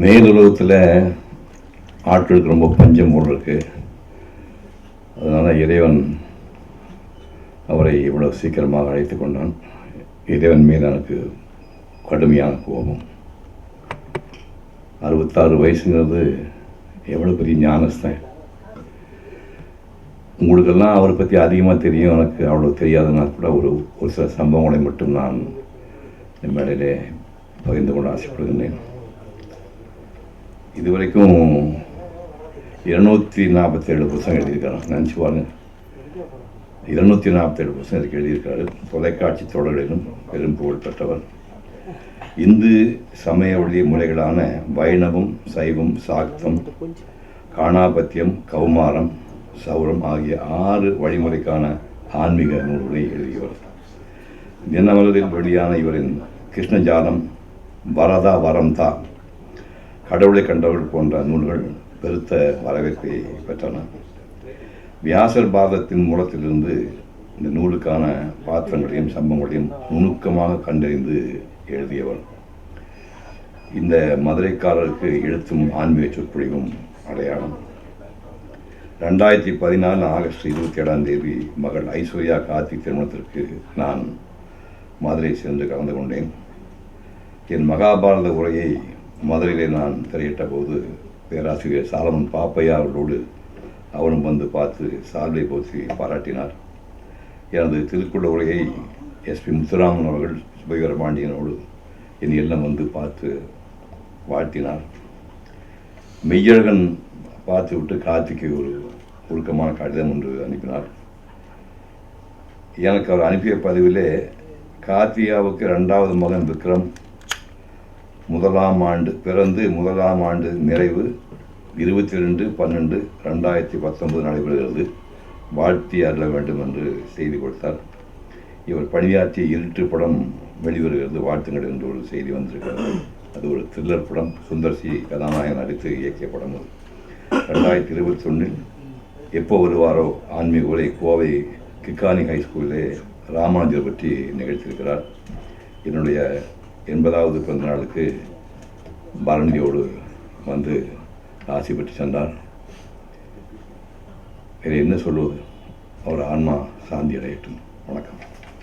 மேலுலகத்தில் ஆட்களுக்கு ரொம்ப பஞ்சம் போல் இருக்குது. அதனால் இறைவன் அவரை இவ்வளோ சீக்கிரமாக அழைத்து கொண்டான். இறைவன் மீது எனக்கு கடுமையான கோபம். 66 வயசுங்கிறது எவ்வளோ பெரிய ஞானஸ்தான். உங்களுக்கெல்லாம் அவரை பற்றி அதிகமாக தெரியும், எனக்கு அவ்வளோ தெரியாதுன்னா கூட ஒரு சில சம்பவங்களை மட்டும் நான் இந்த மேடையிலே பகிர்ந்து கொள்ள ஆசைப்படுகின்றேன். இதுவரைக்கும் 247 புத்தகம் எழுதியிருக்காரு. நினச்சி பாருங்க, 247 புத்தகம் இதுக்கு எழுதியிருக்காரு. தொலைக்காட்சி தொடர்களிலும் பெரும் புகழ் பெற்றவர். இந்து சமய வழி முறைகளான வைணவம், சைவம், சாக்தம், காணாபத்தியம், கௌமாரம், சௌரம் ஆகிய 6 வழிமுறைக்கான ஆன்மீக நூல்களை எழுதியவர். தினமலரில் வெளியான இவரின் கிருஷ்ணஜாலம், வரதா வரம்தா, கடவுளை கண்டவர்கள் போன்ற நூல்கள் பெருத்த வரவேற்பை பெற்றன. வியாசர் பாரதத்தின் மூலத்திலிருந்து இந்த நூலுக்கான பாத்திரங்களையும் சம்பவங்களையும் நுணுக்கமாக கண்டறிந்து எழுதியவர். இந்த மதுரைக்காரருக்கு எழுத்தும் ஆன்மீக சொற்பொழிவும் அடையாளம். 2014 ஆகஸ்ட் 27 மகள் ஐஸ்வர்யா கார்த்திக் திருமணத்திற்கு நான் மதுரை சென்று கலந்து கொண்டேன். என் மகாபாரத உரையை மதுரையிலே நான் திரையிட்ட போது பேராசிரியர் சாலமன் பாப்பையா அவர்களோடு அவரும் வந்து பார்த்து சால்வை போற்றி பாராட்டினார். எனது திருக்குறள் உரையை எஸ்பி முத்துராமன் அவர்கள் சுபவீர பாண்டியனோடு என் எல்லாம் வந்து பார்த்து வாழ்த்தினார். மெய்யழகன் பார்த்து விட்டு கார்த்திக்கு ஒரு உருக்கமான கடிதம் ஒன்று அனுப்பினார். எனக்கு அவர் அனுப்பிய பதிவிலே கார்த்தியாவுக்கு 2வது மகன் விக்ரம் பிறந்து 1ஆம் ஆண்டு நிறைவு 22/12/2019 நடைபெறுகிறது. வாழ்த்தி அருள வேண்டும் என்று செய்தி கொடுத்தார். இவர் பணியாற்றிய இருட்டு படம் வெளிவருகிறது, வாழ்த்துங்கள் என்று ஒரு செய்தி வந்திருக்கிறது. அது ஒரு த்ரில்லர் படம். சுந்தர் சி கதாநாயகன் நடித்து இயக்கிய படம். 2021 எப்போ வருவாரோ ஆன்மீக உரை கோவை கிக்கானி ஹைஸ்கூலிலே ராமானுஜர் பற்றி நிகழ்த்தியிருக்கிறார். என்னுடைய 80வது பிறந்த நாளுக்கு பரணியோடு வந்து ஆசி பெற்று சென்றார். வேறு என்ன சொல்வது? அவர் ஆன்மா சாந்தி அடையட்டும். வணக்கம்.